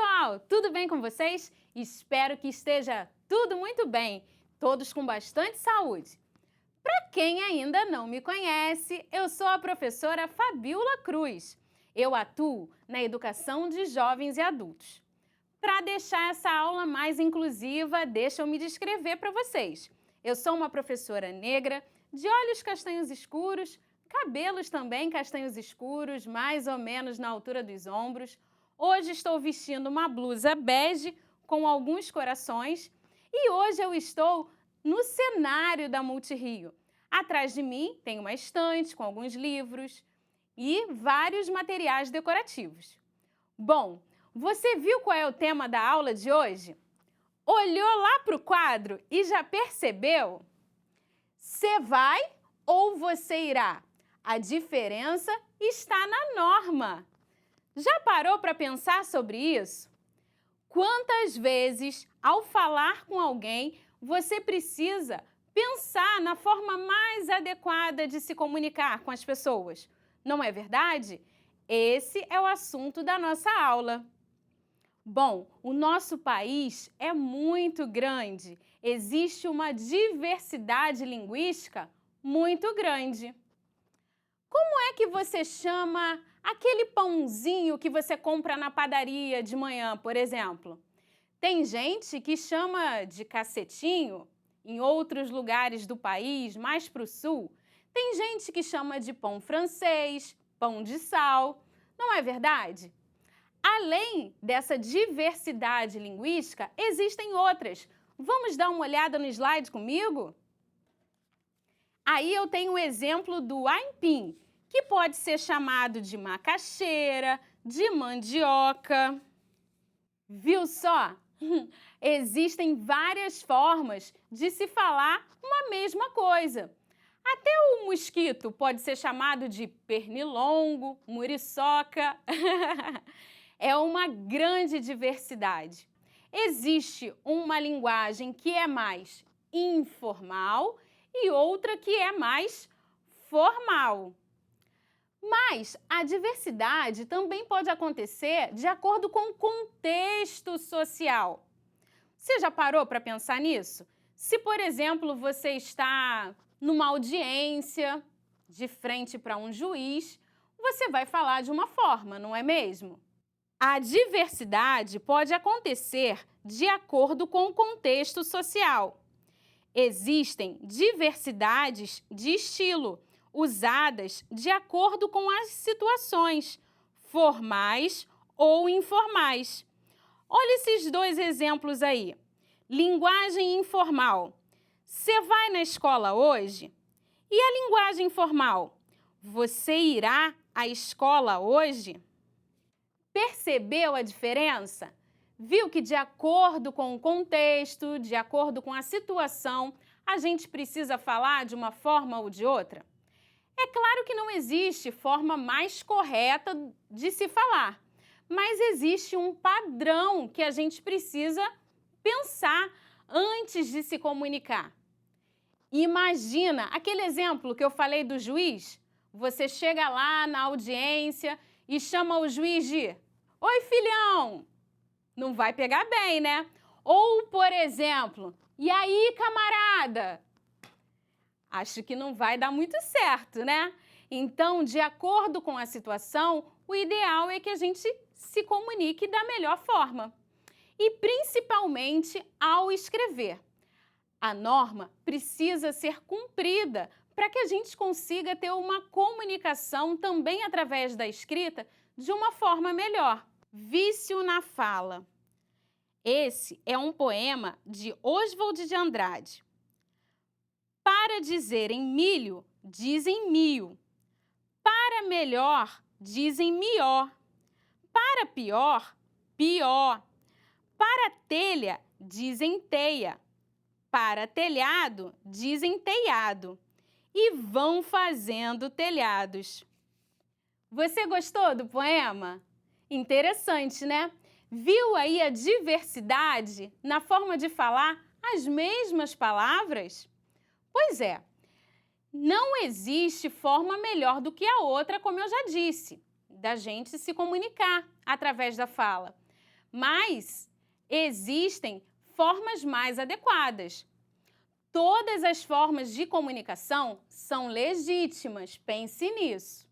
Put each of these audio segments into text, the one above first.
pessoal, tudo bem com vocês? Espero que esteja tudo muito bem, todos com bastante saúde. Para quem ainda não me conhece, eu sou a professora Fabiola Cruz. Eu atuo na educação de jovens e adultos. Para deixar essa aula mais inclusiva, deixa eu me descrever para vocês. Eu sou uma professora negra, de olhos castanhos escuros, cabelos também castanhos escuros, mais ou menos na altura dos ombros. Hoje estou vestindo uma blusa bege com alguns corações e hoje eu estou no cenário da Multirio. Atrás de mim tem uma estante com alguns livros e vários materiais decorativos. Bom, você viu qual é o tema da aula de hoje? Olhou lá para o quadro e já percebeu? Você vai ou você irá? A diferença está na norma. Já parou para pensar sobre isso? Quantas vezes, ao falar com alguém, você precisa pensar na forma mais adequada de se comunicar com as pessoas? Não é verdade? Esse é o assunto da nossa aula. Bom, o nosso país é muito grande. Existe uma diversidade linguística muito grande. Como é que você chama aquele pãozinho que você compra na padaria de manhã, por exemplo? Tem gente que chama de cacetinho, em outros lugares do país, mais para o sul. Tem gente que chama de pão francês, pão de sal. Não é verdade? Além dessa diversidade linguística, existem outras. Vamos dar uma olhada no slide comigo? Aí eu tenho o exemplo do aipim, que pode ser chamado de macaxeira, de mandioca. Viu só? Existem várias formas de se falar uma mesma coisa. Até o mosquito pode ser chamado de pernilongo, muriçoca. É uma grande diversidade. Existe uma linguagem que é mais informal e outra que é mais formal. Mas a diversidade também pode acontecer de acordo com o contexto social. Você já parou para pensar nisso? Se, por exemplo, você está numa audiência, de frente para um juiz, você vai falar de uma forma, não é mesmo? A diversidade pode acontecer de acordo com o contexto social. Existem diversidades de estilo, usadas de acordo com as situações, formais ou informais. Olha esses dois exemplos aí. Linguagem informal. Você vai na escola hoje? E a linguagem formal? Você irá à escola hoje? Percebeu a diferença? Viu que de acordo com o contexto, de acordo com a situação, a gente precisa falar de uma forma ou de outra? É claro que não existe forma mais correta de se falar, mas existe um padrão que a gente precisa pensar antes de se comunicar. Imagina aquele exemplo que eu falei do juiz. Você chega lá na audiência e chama o juiz de "Oi, filhão!" Não vai pegar bem, né? Ou, por exemplo, "E aí, camarada?" Acho que não vai dar muito certo, né? Então, de acordo com a situação, o ideal é que a gente se comunique da melhor forma. E principalmente ao escrever. A norma precisa ser cumprida para que a gente consiga ter uma comunicação também através da escrita de uma forma melhor. Vício na fala. Esse é um poema de Oswald de Andrade. Para dizerem milho, dizem mil. Para melhor, dizem mió. Para pior, pior. Para telha, dizem teia. Para telhado, dizem teiado. E vão fazendo telhados. Você gostou do poema? Interessante, né? Viu aí a diversidade na forma de falar as mesmas palavras? Pois é, não existe forma melhor do que a outra, como eu já disse, da gente se comunicar através da fala. mas existem formas mais adequadas. Todas as formas de comunicação são legítimas, pense nisso.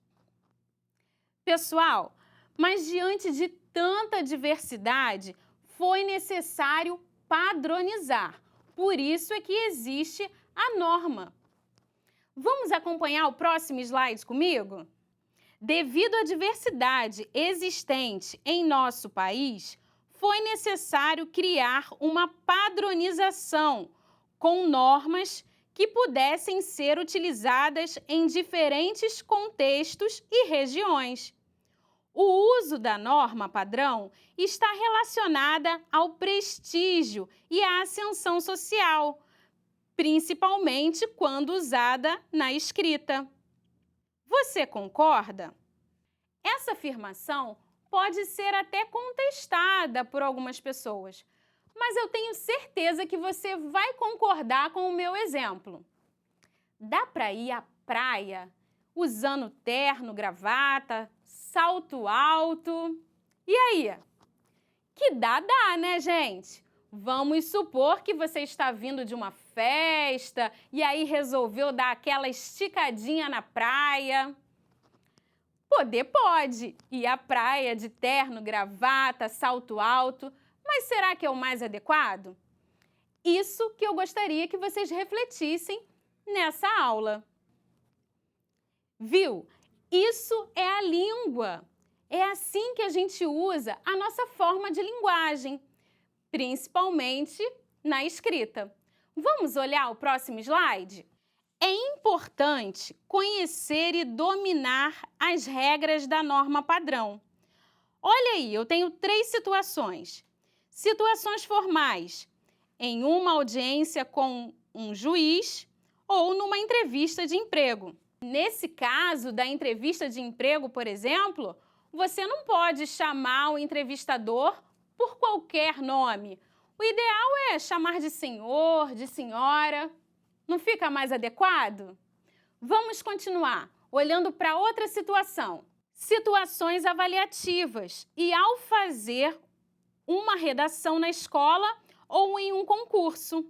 Pessoal, mas diante de tanta diversidade, foi necessário padronizar. Por isso é que existe a norma. Vamos acompanhar o próximo slide comigo? Devido à diversidade existente em nosso país, foi necessário criar uma padronização com normas que pudessem ser utilizadas em diferentes contextos e regiões. O uso da norma padrão está relacionada ao prestígio e à ascensão social, principalmente quando usada na escrita. Você concorda? Essa afirmação pode ser até contestada por algumas pessoas, mas eu tenho certeza que você vai concordar com o meu exemplo. Dá para ir à praia usando terno, gravata, salto alto? E aí? Que dá, né, gente? Vamos supor que você está vindo de uma festa e aí resolveu dar aquela esticadinha na praia. Poder pode ir à praia de terno, gravata, salto alto, mas será que é o mais adequado? Isso que eu gostaria que vocês refletissem nessa aula. Viu? Isso é a língua. É assim que a gente usa a nossa forma de linguagem, principalmente na escrita. Vamos olhar o próximo slide? É importante conhecer e dominar as regras da norma padrão. Olha aí, eu tenho 3 situações. Situações formais, em uma audiência com um juiz ou numa entrevista de emprego. Nesse caso da entrevista de emprego, por exemplo, você não pode chamar o entrevistador por qualquer nome. O ideal é chamar de senhor, de senhora. Não fica mais adequado? Vamos continuar olhando para outra situação. Situações avaliativas e ao fazer uma redação na escola ou em um concurso.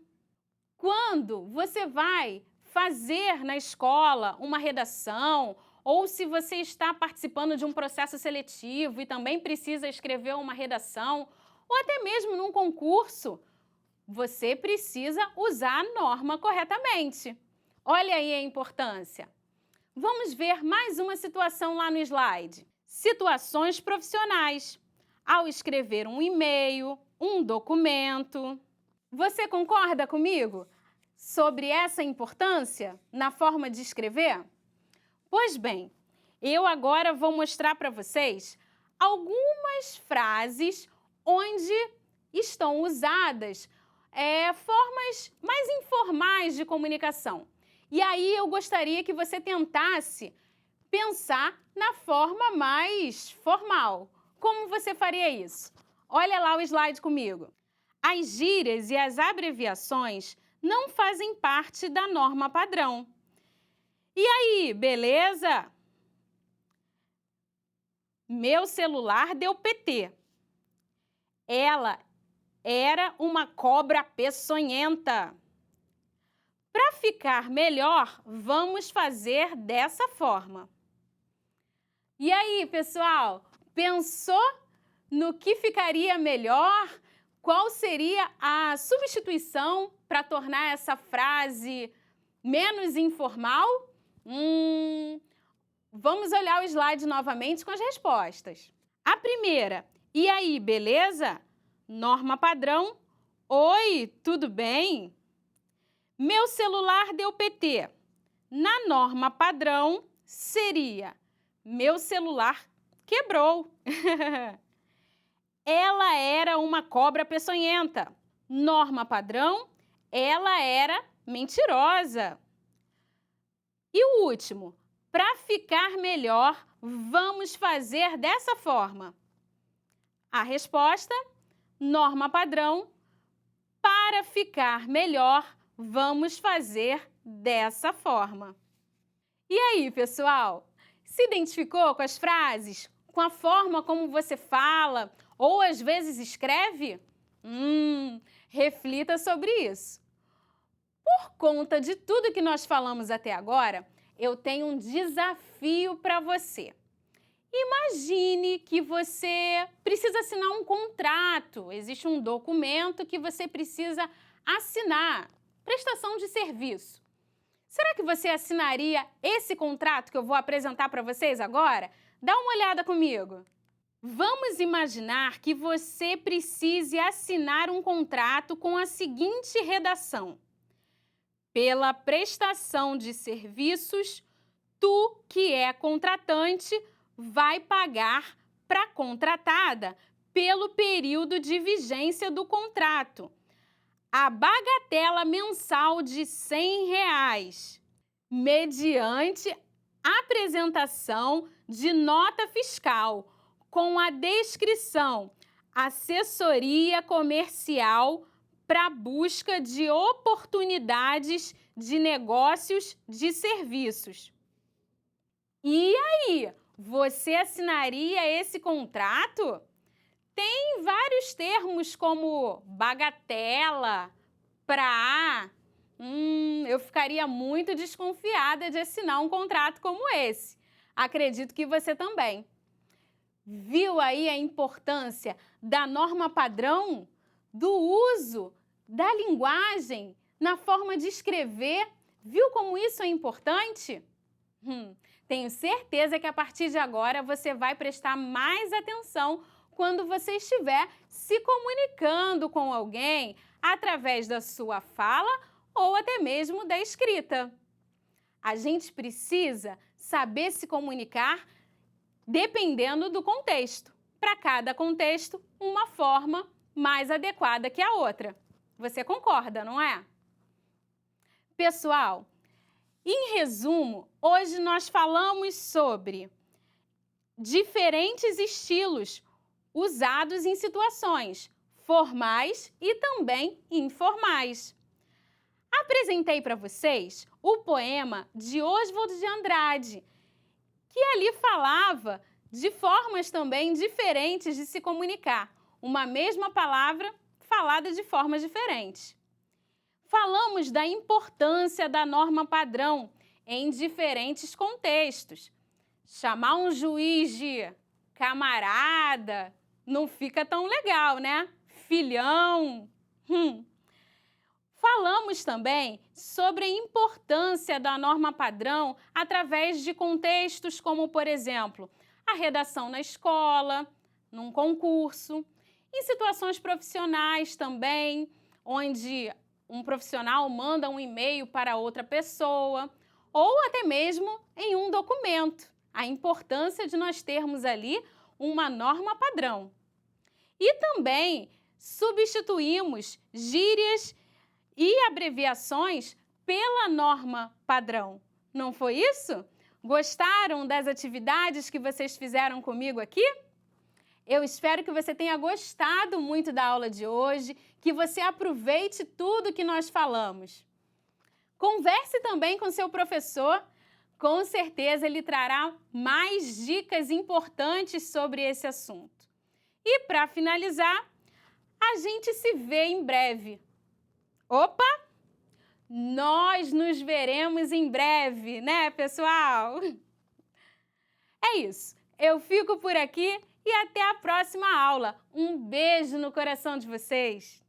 Quando você vai fazer na escola uma redação ou se você está participando de um processo seletivo e também precisa escrever uma redação ou até mesmo num concurso, você precisa usar a norma corretamente. Olha aí a importância. Vamos ver mais uma situação lá no slide. Situações profissionais. Ao escrever um e-mail, um documento. Você concorda comigo sobre essa importância na forma de escrever? Pois bem, eu agora vou mostrar para vocês algumas frases onde estão usadas formas mais informais de comunicação. E aí eu gostaria que você tentasse pensar na forma mais formal. Como você faria isso? Olha lá o slide comigo. As gírias e as abreviações não fazem parte da norma padrão. E aí, beleza? Meu celular deu PT. Ela era uma cobra peçonhenta. Para ficar melhor, vamos fazer dessa forma. E aí, pessoal, pensou no que ficaria melhor? Qual seria a substituição para tornar essa frase menos informal? Vamos olhar o slide novamente com as respostas. A primeira, e aí, beleza? Norma padrão, oi, tudo bem? Meu celular deu PT. Na norma padrão, seria meu celular quebrou. Ela era uma cobra peçonhenta. Norma padrão, ela era mentirosa. E o último, para ficar melhor, vamos fazer dessa forma. A resposta, norma padrão, para ficar melhor, vamos fazer dessa forma. E aí, pessoal? Se identificou com as frases? Com a forma como você fala Ou às vezes escreve? Reflita sobre isso. Por conta de tudo que nós falamos até agora, eu tenho um desafio para você. Imagine que você precisa assinar um contrato, existe um documento que você precisa assinar, prestação de serviço. Será que você assinaria esse contrato que eu vou apresentar para vocês agora? Dá uma olhada comigo. Vamos imaginar que você precise assinar um contrato com a seguinte redação: pela prestação de serviços, tu, que é contratante, vai pagar para a contratada pelo período de vigência do contrato a bagatela mensal de R$ 100, mediante apresentação de nota fiscal com a descrição assessoria comercial para busca de oportunidades de negócios de serviços. E aí, você assinaria esse contrato? Tem vários termos como bagatela, pra. Eu ficaria muito desconfiada de assinar um contrato como esse. Acredito que você também. Viu aí a importância da norma padrão, do uso, da linguagem, na forma de escrever? Viu como isso é importante? Tenho certeza que a partir de agora você vai prestar mais atenção quando você estiver se comunicando com alguém através da sua fala ou até mesmo da escrita. A gente precisa saber se comunicar dependendo do contexto. Para cada contexto, uma forma mais adequada que a outra. Você concorda, não é? Pessoal, em resumo, hoje nós falamos sobre diferentes estilos usados em situações formais e também informais. Apresentei para vocês o poema de Oswald de Andrade, que ali falava de formas também diferentes de se comunicar, uma mesma palavra falada de formas diferentes. Falamos da importância da norma padrão em diferentes contextos. Chamar um juiz de camarada não fica tão legal, né? Filhão. Falamos também sobre a importância da norma padrão através de contextos como, por exemplo, a redação na escola, num concurso, em situações profissionais também, onde um profissional manda um e-mail para outra pessoa, ou até mesmo em um documento. A importância de nós termos ali uma norma padrão. E também substituímos gírias e abreviações pela norma padrão. Não foi isso? Gostaram das atividades que vocês fizeram comigo aqui? Eu espero que você tenha gostado muito da aula de hoje, que você aproveite tudo que nós falamos. Converse também com seu professor, com certeza ele trará mais dicas importantes sobre esse assunto. E para finalizar, a gente se vê em breve. Opa! Nós nos veremos em breve, né, pessoal? É isso. Eu fico por aqui e até a próxima aula. Um beijo no coração de vocês!